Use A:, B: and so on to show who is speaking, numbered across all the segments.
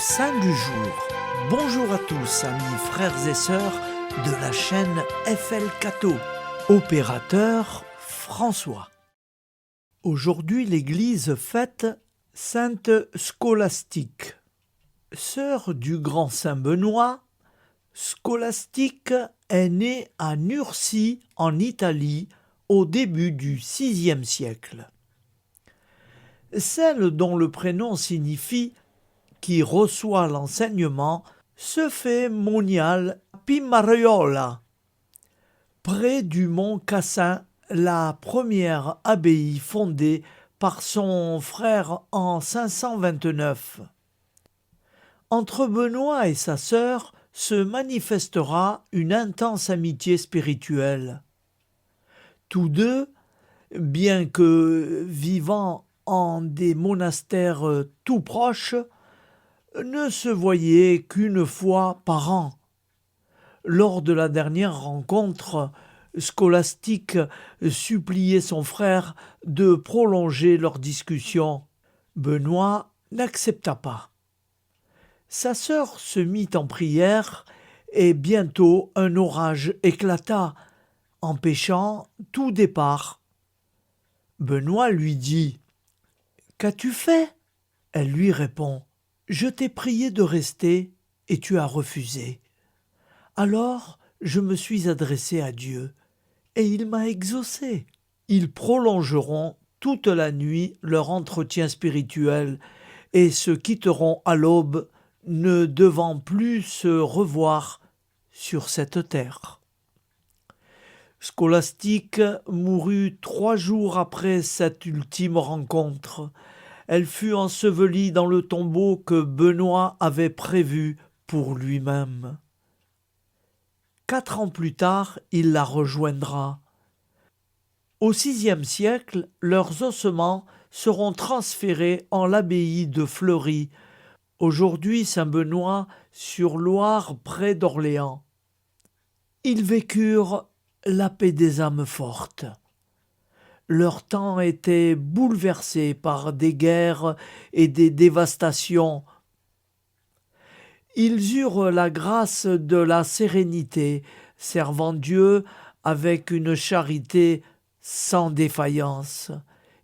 A: saint du jour. Bonjour à tous, amis frères et sœurs de la chaîne FL Cato. Opérateur François. Aujourd'hui, l'Église fête Sainte Scolastique. Sœur du grand saint Benoît, Scolastique est née à Nursie en Italie au début du VIe siècle. Celle dont le prénom signifie « qui reçoit l'enseignement » se fait moniale à Pimariola, près du mont Cassin, la première abbaye fondée par son frère en 529. Entre Benoît et sa sœur se manifestera une intense amitié spirituelle. Tous deux, bien que vivant en des monastères tout proches, ne se voyaient qu'une fois par an. Lors de la dernière rencontre, Scolastique suppliait son frère de prolonger leur discussion. Benoît n'accepta pas. Sa sœur se mit en prière et bientôt un orage éclata, empêchant tout départ. Benoît lui dit « Qu'as-tu fait ?» Elle lui répond « Je t'ai prié de rester et tu as refusé. Alors je me suis adressé à Dieu et il m'a exaucé. » Ils prolongeront toute la nuit leur entretien spirituel et se quitteront à l'aube, ne devant plus se revoir sur cette terre. Scolastique mourut 3 jours après cette ultime rencontre. Elle fut ensevelie dans le tombeau que Benoît avait prévu pour lui-même. 4 ans plus tard, il la rejoindra. Au VIe siècle, leurs ossements seront transférés en l'abbaye de Fleury, aujourd'hui Saint-Benoît sur Loire près d'Orléans. Ils vécurent la paix des âmes fortes. Leur temps était bouleversé par des guerres et des dévastations. Ils eurent la grâce de la sérénité, servant Dieu avec une charité sans défaillance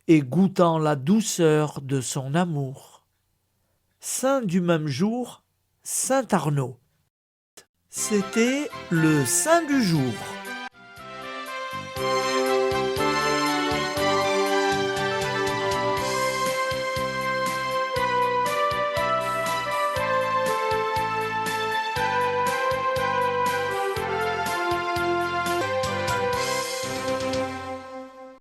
A: et goûtant la douceur de son amour. Saint du même jour, Saint Arnaud. C'était le saint du jour.